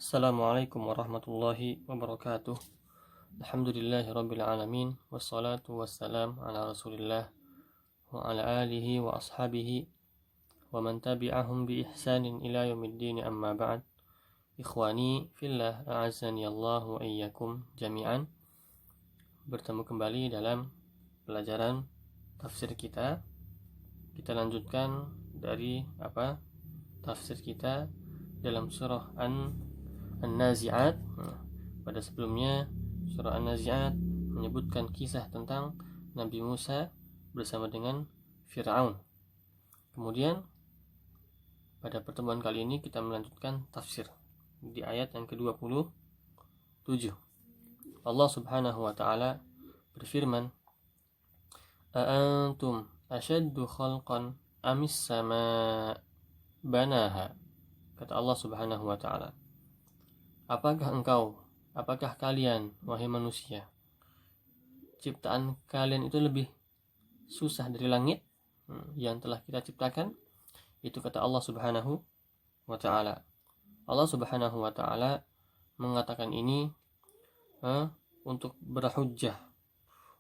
Assalamualaikum warahmatullahi wabarakatuh. Alhamdulillahi alamin. Wassalatu wassalam ala rasulillah wa ala alihi wa ashabihi wa man tabi'ahum bi ihsanin ila yaumiddin, amma ba'd. Ikhwani fillah, a'azzani Allah wa iyyakum jami'an. Bertemu kembali dalam pelajaran tafsir kita. Kita lanjutkan dari tafsir kita dalam surah An-Nazi'at. Pada sebelumnya surah An-Nazi'at menyebutkan kisah tentang Nabi Musa bersama dengan Fir'aun. Kemudian pada pertemuan kali ini kita melanjutkan tafsir di ayat yang ke-27. Allah Subhanahu wa taala berfirman, "A'antum ashaddu khalqan amis sama banaha." Kata Allah Subhanahu wa taala, apakah kalian, wahai manusia, ciptaan kalian itu lebih susah dari langit yang telah kita ciptakan? Itu kata Allah Subhanahu wa ta'ala. Allah Subhanahu wa ta'ala mengatakan ini untuk berhujjah,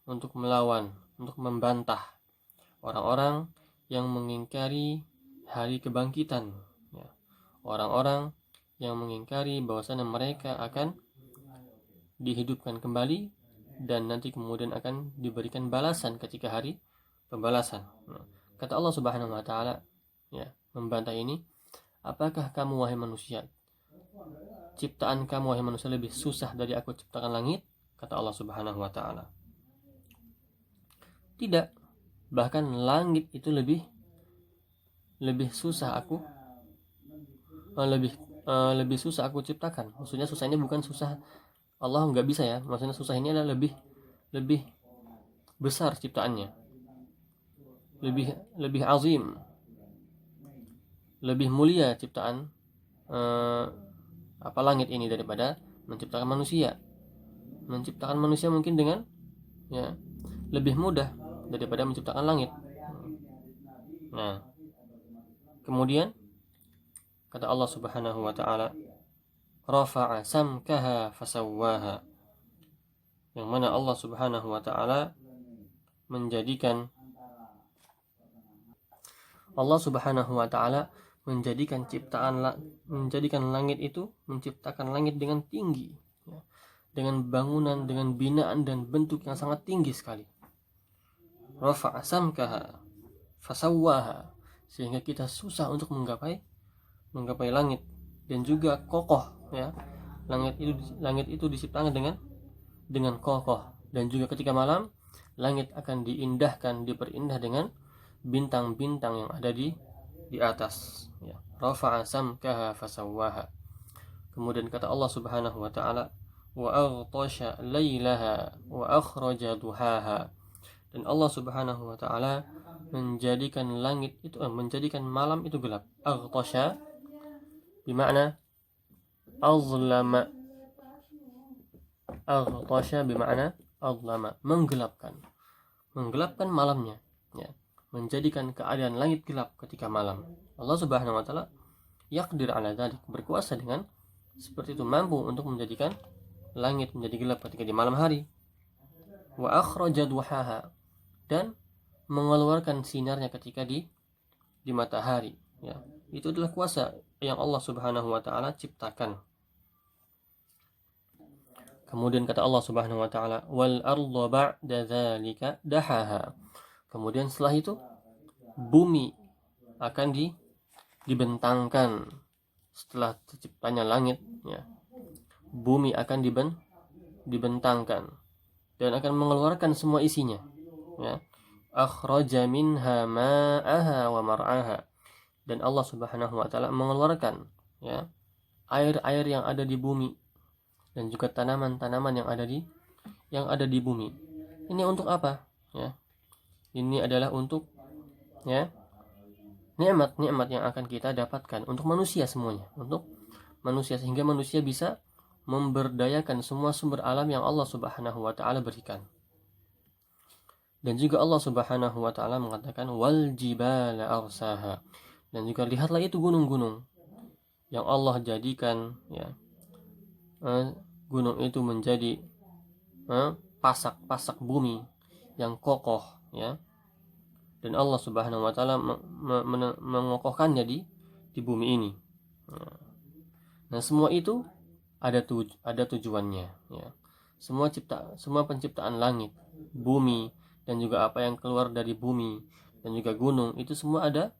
untuk melawan, untuk membantah orang-orang yang mengingkari hari kebangkitan, orang-orang yang mengingkari bahwasanya mereka akan dihidupkan kembali dan nanti kemudian akan diberikan balasan ketika hari pembalasan. Kata Allah Subhanahu wa taala, membantah ini, apakah kamu wahai manusia, ciptaan kamu wahai manusia lebih susah dari aku ciptakan langit? Kata Allah Subhanahu wa taala, tidak, bahkan langit itu lebih susah aku lebih susah aku ciptakan. Maksudnya susah ini bukan susah Allah nggak bisa ya, maksudnya susah ini adalah lebih besar ciptaannya, lebih azim, lebih mulia ciptaan langit ini daripada menciptakan manusia. Menciptakan manusia mungkin dengan lebih mudah daripada menciptakan langit. Nah, kemudian kata Allah Subhanahu wa taala, rafa'a samkaha fasawwaha, yang mana Allah Subhanahu wa taala menjadikan menjadikan langit itu, menciptakan langit dengan tinggi, dengan bangunan, dengan binaan dan bentuk yang sangat tinggi sekali. Rafa'a samkaha fasawwaha, sehingga kita susah untuk menggapai langit, dan juga kokoh, langit itu diciptakan dengan kokoh, dan juga ketika malam langit akan diperindah dengan bintang-bintang yang ada di atas. Rafa'a samkaha fasawwaha. Kemudian kata Allah Subhanahu wa taala, wa aghtasha lailaha wa akhraja duhaha, dan Allah Subhanahu wa taala menjadikan malam itu gelap. Aghtasha bima'na azlama. Aghtasha bima'na azlama, menggelapkan malamnya, menjadikan keadaan langit gelap ketika malam. Allah Subhanahu wa taala yaqdir ala dzalik, berkuasa dengan seperti itu, mampu untuk menjadikan langit menjadi gelap ketika di malam hari. Wa akhraja duhaha, dan mengeluarkan sinarnya ketika di matahari. Itu adalah kuasa yang Allah Subhanahu wa taala ciptakan. Kemudian kata Allah Subhanahu wa taala, wal arda ba'da dzalika dahaha. Kemudian setelah itu bumi akan dibentangkan. Setelah terciptanya langit, bumi akan dibentangkan dan akan mengeluarkan semua isinya. Akhraja minha ma'aha wa mar'aha, dan Allah Subhanahu wa taala mengeluarkan air-air yang ada di bumi dan juga tanaman-tanaman yang ada di bumi. Ini untuk apa? Ini adalah untuk nikmat-nikmat yang akan kita dapatkan untuk manusia semuanya, untuk manusia, sehingga manusia bisa memberdayakan semua sumber alam yang Allah Subhanahu wa taala berikan. Dan juga Allah Subhanahu wa taala mengatakan wal jibala arsaha, dan juga lihatlah itu gunung-gunung yang Allah jadikan gunung itu menjadi pasak-pasak bumi yang kokoh, ya. Dan Allah Subhanahu wa taala mengokohkannya di bumi ini. Nah, semua itu ada tujuannya, ya. Semua penciptaan langit, bumi, dan juga apa yang keluar dari bumi dan juga gunung, itu semua ada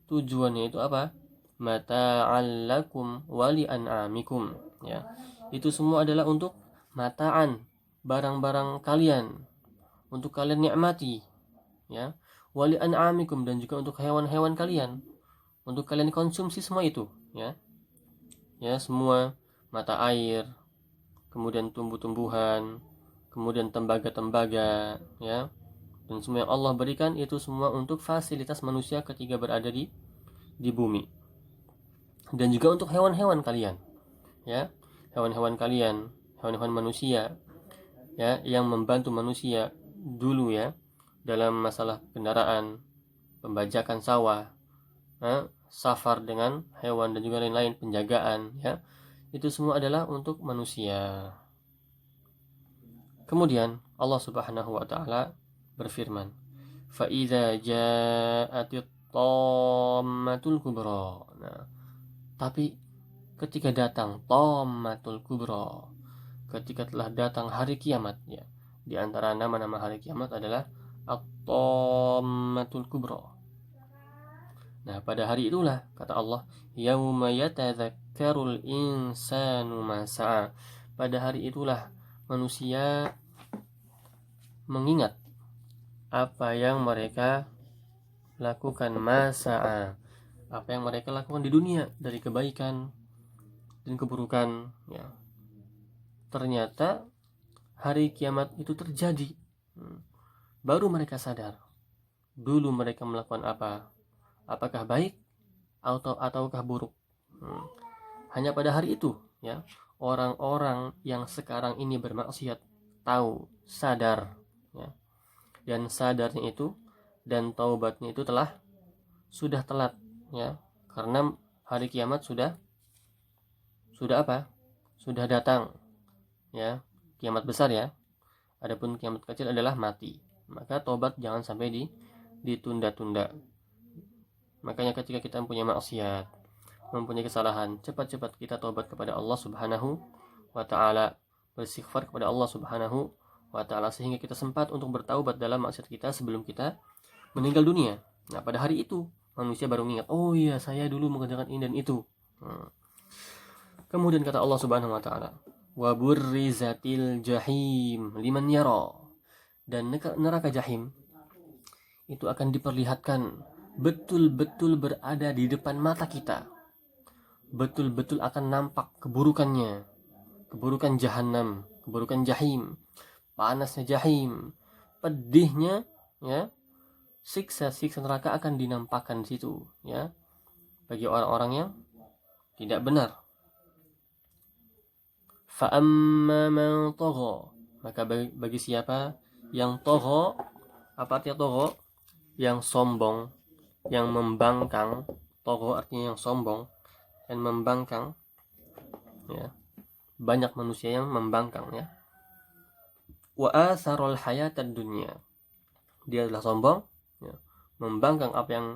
tujuannya. Itu apa? Mata'an lakum wali an'amikum, ya. Itu semua adalah untuk mata'an, barang-barang kalian, untuk kalian nikmati, ya. Wali an'amikum, dan juga untuk hewan-hewan kalian, untuk kalian konsumsi semua itu, ya. Ya, semua mata air, kemudian tumbuh-tumbuhan, kemudian tembaga-tembaga, ya. Dan semua yang Allah berikan itu semua untuk fasilitas manusia ketika berada di bumi. Dan juga untuk hewan-hewan kalian, ya. Hewan-hewan kalian, hewan-hewan manusia, ya, yang membantu manusia dulu, ya, dalam masalah kendaraan, pembajakan sawah, safar dengan hewan dan juga lain-lain, penjagaan, ya. Itu semua adalah untuk manusia. Kemudian Allah Subhanahu wa taala berfirman, "Fa idza ja'atit tammatul kubra." Nah, tapi ketika datang tammatul kubra, ketika telah datang hari kiamat, ya. Di antara nama-nama hari kiamat adalah at-tammatul kubra. Nah, pada hari itulah, kata Allah, yauma yatadzakkarul insanu ma sa'a. Pada hari itulah manusia mengingat apa yang mereka lakukan, masa'a, apa yang mereka lakukan di dunia dari kebaikan dan keburukan, ya. Ternyata hari kiamat itu terjadi. Baru mereka sadar. Dulu mereka melakukan apa? Apakah baik ataukah buruk? Hanya pada hari itu, ya, orang-orang yang sekarang ini bermaksiat tahu, sadar, ya. Dan sadarnya itu dan taubatnya itu sudah telat, ya. Karena hari kiamat sudah apa? Sudah datang, ya. Kiamat besar, ya. Adapun kiamat kecil adalah mati. Maka taubat jangan sampai ditunda-tunda. Makanya ketika kita mempunyai maksiat, mempunyai kesalahan, cepat-cepat kita taubat kepada Allah Subhanahu wa taala, beristighfar kepada Allah Subhanahu wa taala, sehingga kita sempat untuk bertaubat dalam maksiat kita sebelum kita meninggal dunia. Nah, pada hari itu manusia baru mengingat, oh iya, saya dulu mengerjakan ini dan itu. Kemudian kata Allah Subhanahu wa taala, wa burrizatil jahim liman yara. Dan neraka jahim itu akan diperlihatkan, betul-betul berada di depan mata kita, betul-betul akan nampak keburukannya, keburukan jahanam, keburukan jahim, panasnya jahim, pedihnya, ya, siksa neraka akan dinampakkan di situ, ya, bagi orang-orang yang tidak benar. Fa amma man tagha, maka bagi siapa yang tagha, apa artinya tagha? Yang sombong, yang membangkang. Tagha artinya yang sombong dan membangkang, ya. Banyak manusia yang membangkang, ya. Wa atharul hayatad dunya, dia adalah sombong, ya, membangkang apa yang,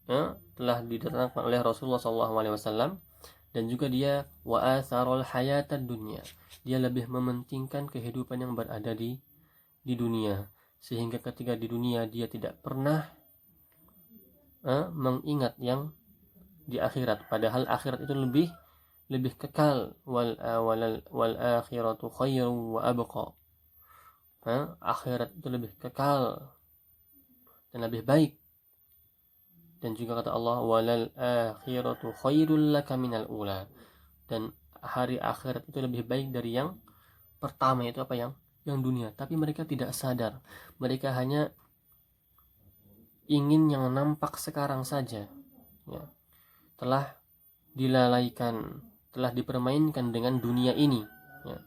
ya, telah didatangkan oleh Rasulullah SAW. Dan juga dia wa atharul hayatad dunya, dia lebih mementingkan kehidupan yang berada di dunia, sehingga ketika di dunia dia tidak pernah mengingat yang di akhirat, padahal akhirat itu lebih kekal. Wal akhiratu khairu wa abqa. Akhirat itu lebih kekal dan lebih baik. Dan juga kata Allah, walal akhiratu khairul laka minal ula. Dan hari akhirat itu lebih baik dari yang pertama, itu apa? Yang dunia. Tapi mereka tidak sadar, mereka hanya ingin yang nampak sekarang saja, ya. Telah dilalaikan, telah dipermainkan dengan dunia ini, ya,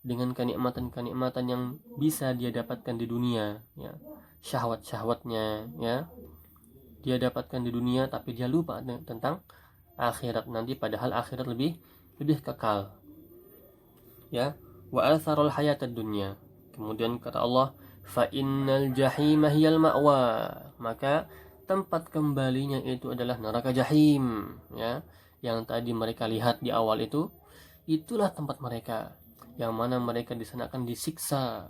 dengan kenikmatan-kenikmatan yang bisa dia dapatkan di dunia, ya, syahwat-syahwatnya, ya, dia dapatkan di dunia, tapi dia lupa tentang akhirat nanti, padahal akhirat lebih kekal. ya, wa atharul hayatad dunya. Kemudian kata Allah, fa innal jahima hiyal ma'wa, maka tempat kembalinya itu adalah neraka jahim, ya, yang tadi mereka lihat di awal itu, itulah tempat mereka, yang mana mereka di sana akan disiksa,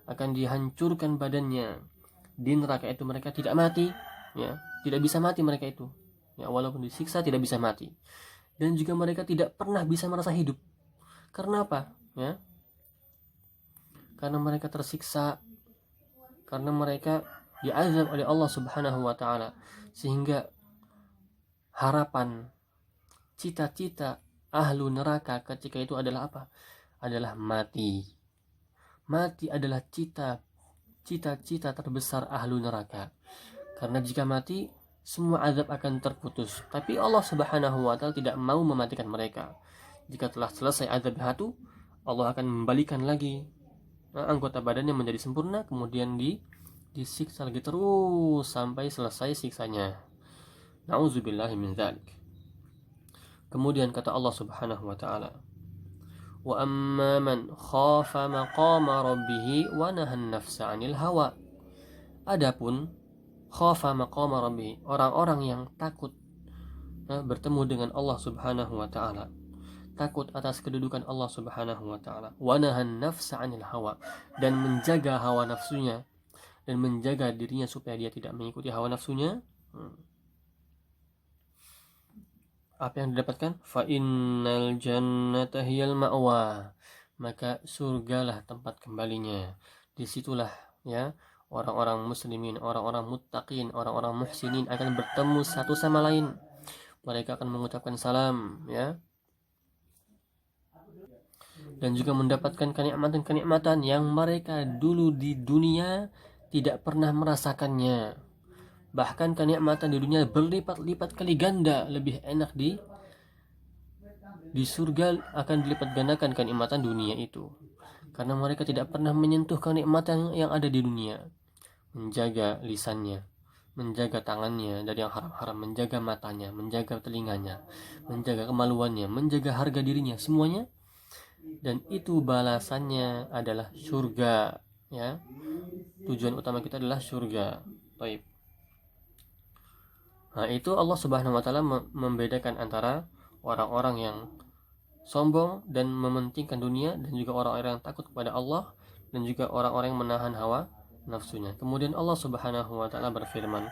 akan dihancurkan badannya. Di neraka itu mereka tidak mati, ya, tidak bisa mati mereka itu, ya, walaupun disiksa tidak bisa mati. Dan juga mereka tidak pernah bisa merasa hidup. Karena apa? Ya, karena mereka tersiksa, karena mereka diazab oleh Allah Subhanahu wa taala, sehingga harapan, cita-cita ahlu neraka ketika itu adalah apa? Adalah mati. Mati adalah cita-cita terbesar ahlu neraka. Karena jika mati, semua azab akan terputus. Tapi Allah Subhanahu wa taala tidak mau mematikan mereka. Jika telah selesai azab satu, Allah akan membalikan lagi anggota badannya menjadi sempurna, kemudian disiksa lagi terus sampai selesai siksanya. Nauzubillahi min dzalik. Kemudian kata Allah Subhanahu wa taala, wa amma man khafa maqama rabbih wa nahan nafsa 'anil hawa. Adapun khafa maqama rabbih, orang-orang yang takut bertemu dengan Allah Subhanahu wa taala, takut atas kedudukan Allah Subhanahu wa taala, wa nahan nafsa 'anil hawa, dan menjaga hawa nafsunya, dan menjaga dirinya supaya dia tidak mengikuti hawa nafsunya. Apa yang didapatkan? Fa innal jannata hiyal ma'wa, maka surgalah tempat kembalinya. Disitulah, ya, orang-orang muslimin, orang-orang muttaqin, orang-orang muhsinin akan bertemu satu sama lain. Mereka akan mengucapkan salam, ya, dan juga mendapatkan kenikmatan-kenikmatan yang mereka dulu di dunia tidak pernah merasakannya. Bahkan kenikmatan di dunia berlipat-lipat kali ganda lebih enak di surga, akan dilipat gandakan kenikmatan dunia itu. Karena mereka tidak pernah menyentuh kenikmatan yang ada di dunia. Menjaga lisannya, menjaga tangannya dari yang haram-haram, menjaga matanya, menjaga telinganya, menjaga kemaluannya, menjaga harga dirinya, semuanya. Dan itu balasannya adalah surga, ya. Tujuan utama kita adalah surga. Baik. Nah, itu Allah Subhanahu wa taala membedakan antara orang-orang yang sombong dan mementingkan dunia, dan juga orang-orang yang takut kepada Allah, dan juga orang-orang yang menahan hawa nafsunya. Kemudian Allah Subhanahu wa taala berfirman,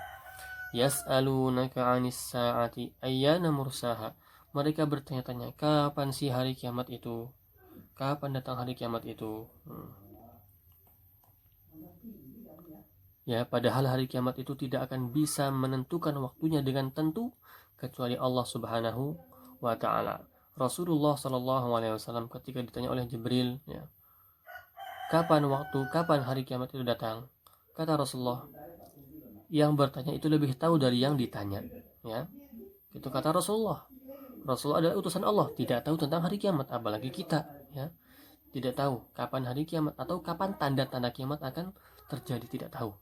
yas'alunaka 'anis sa'ati ayyana mursaha. Mereka bertanya-tanya, kapan sih hari kiamat itu? Kapan datang hari kiamat itu? Ya, padahal hari kiamat itu tidak akan bisa menentukan waktunya dengan tentu kecuali Allah Subhanahu wa taala. Rasulullah sallallahu alaihi wasallam ketika ditanya oleh Jibril, ya, kapan hari kiamat itu datang? Kata Rasulullah, yang bertanya itu lebih tahu dari yang ditanya, ya. Itu kata Rasulullah. Rasulullah adalah utusan Allah, tidak tahu tentang hari kiamat, apalagi kita, ya. Tidak tahu kapan hari kiamat atau kapan tanda-tanda kiamat akan terjadi, tidak tahu.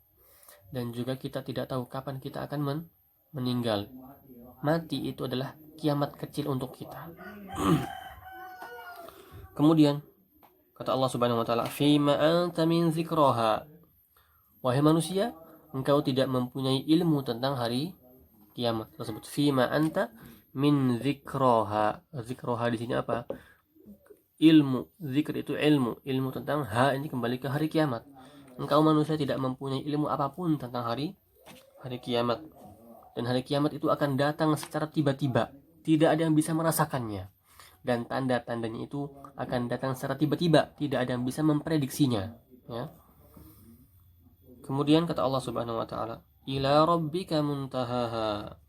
Dan juga kita tidak tahu kapan kita akan meninggal. Mati itu adalah kiamat kecil untuk kita. Kemudian kata Allah Subhanahu wa taala, "Fima anta min zikraha." Wahai manusia, engkau tidak mempunyai ilmu tentang hari kiamat tersebut. Fima anta min zikraha. Zikraha di sini apa? Ilmu. Zikr itu ilmu tentang ini kembali ke hari kiamat. Engkau manusia tidak mempunyai ilmu apapun tentang hari kiamat. Dan hari kiamat itu akan datang secara tiba-tiba. Tidak ada yang bisa merasakannya. Dan tanda-tandanya itu akan datang secara tiba-tiba. Tidak ada yang bisa memprediksinya, ya. Kemudian kata Allah Subhanahu wa taala, ila rabbika muntahaha.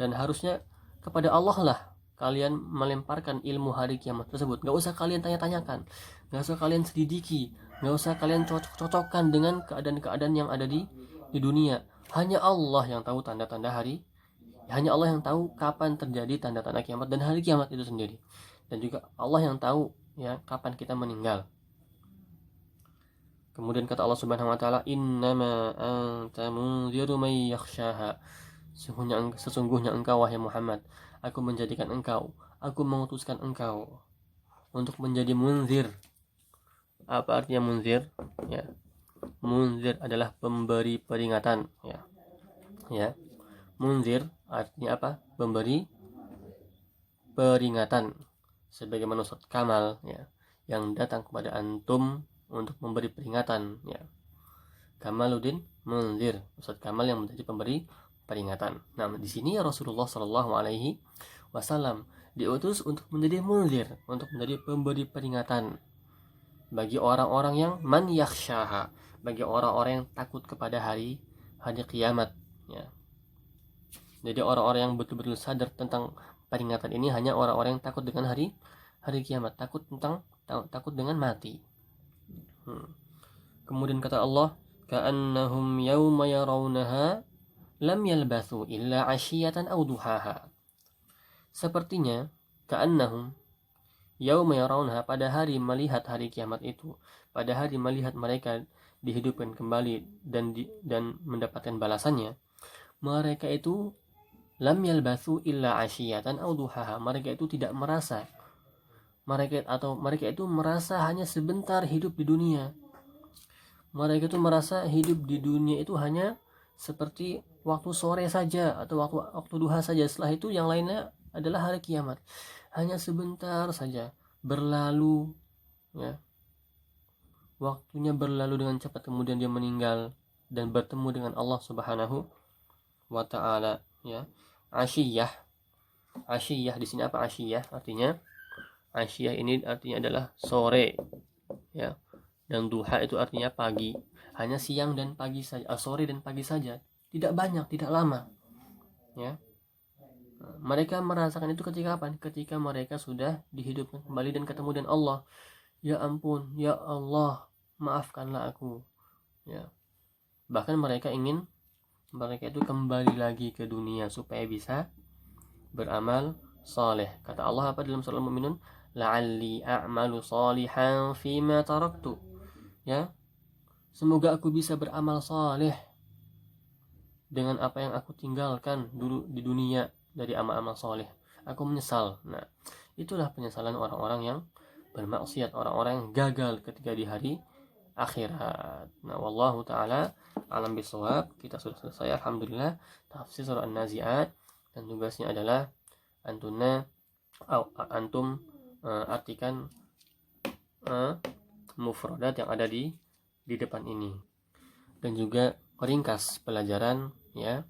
Dan harusnya kepada Allah lah kalian melemparkan ilmu hari kiamat tersebut. Gak usah kalian tanya-tanyakan, gak usah kalian selidiki, gak usah kalian cocok-cocokkan dengan keadaan-keadaan yang ada di dunia. Hanya Allah yang tahu tanda-tanda hari, hanya Allah yang tahu kapan terjadi tanda-tanda kiamat dan hari kiamat itu sendiri. Dan juga Allah yang tahu, ya, kapan kita meninggal. Kemudian kata Allah Subhanahu wa taala, innama anta munziru may yakhshaha. Sesungguhnya engkau wahai Muhammad, aku menjadikan engkau, aku mengutuskan engkau untuk menjadi munzir. Apa artinya munzir? Ya, munzir adalah pemberi peringatan. Ya, munzir artinya apa? Pemberi peringatan. Sebagaimana Ustaz Kamal, ya, yang datang kepada antum untuk memberi peringatan. Ya, Kamaluddin Munzir, Ustaz Kamal yang menjadi pemberi peringatan. Nah, di sini Rasulullah Shallallahu Alaihi Wasallam diutus untuk menjadi munzir, untuk menjadi pemberi peringatan bagi orang-orang yang man yakhshaha, bagi orang-orang yang takut kepada hari kiamat. Ya. Jadi orang-orang yang betul-betul sadar tentang peringatan ini hanya orang-orang yang takut dengan hari kiamat, takut dengan mati. Kemudian kata Allah, ka'annahum yawma yarawnaha lam yalbathu illa 'ashiyatan aw duhaha. Sepertinya ka'annahum yauma yarawnaha, pada hari melihat hari kiamat itu, pada hari melihat mereka dihidupkan kembali dan mendapatkan balasannya, mereka itu lam yalbathu illa 'ashiyatan aw duhaha, mereka itu tidak merasa, mereka itu merasa hanya sebentar hidup di dunia. Mereka itu merasa hidup di dunia itu hanya seperti waktu sore saja atau waktu duha saja. Setelah itu yang lainnya adalah hari kiamat. Hanya sebentar saja berlalu, ya. Waktunya berlalu dengan cepat, kemudian dia meninggal dan bertemu dengan Allah Subhanahu wa taala, ya. Asyiyah di sini apa asyiyah? Artinya asyiyah ini artinya adalah sore, ya. Dan duha itu artinya pagi. Hanya siang dan pagi saja, sore dan pagi saja. Tidak banyak, tidak lama. Ya. Mereka merasakan itu ketika apa? Ketika mereka sudah dihidupkan kembali dan ketemu dengan Allah. Ya ampun, ya Allah, maafkanlah aku. Ya. Bahkan mereka itu kembali lagi ke dunia supaya bisa beramal saleh. Kata Allah apa dalam surah Al-Mu'minun? La'alli a'malu salihan fima taraktu. Ya. Semoga aku bisa beramal saleh dengan apa yang aku tinggalkan dulu di dunia dari amal-amal saleh. Aku menyesal. Nah, itulah penyesalan orang-orang yang bermaksiat, orang-orang yang gagal ketika di hari akhirat. Nah, wallahu taala alam bisawab. Kita sudah selesai alhamdulillah tafsir surah An-Nazi'at, dan tugasnya adalah antum artikan mufradat yang ada di depan ini, dan juga ringkas pelajaran, ya.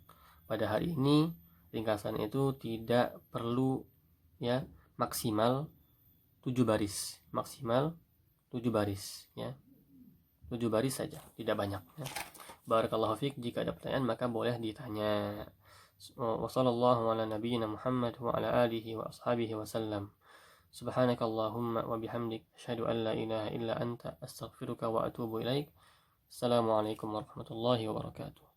Pada hari ini ringkasan itu tidak perlu, ya, maksimal 7 baris, ya. 7 baris saja, tidak banyak, ya. Barakallahu fiik. Jika ada pertanyaan maka boleh ditanya. Wassallallahu ala nabiyyina Muhammad wa ala alihi wa ashabihi wasallam. Subhanakallahumma wa bihamdik, asyhadu an la ilaha illa anta, astaghfiruka wa atubu ilaik. Assalamualaikum warahmatullahi wabarakatuh.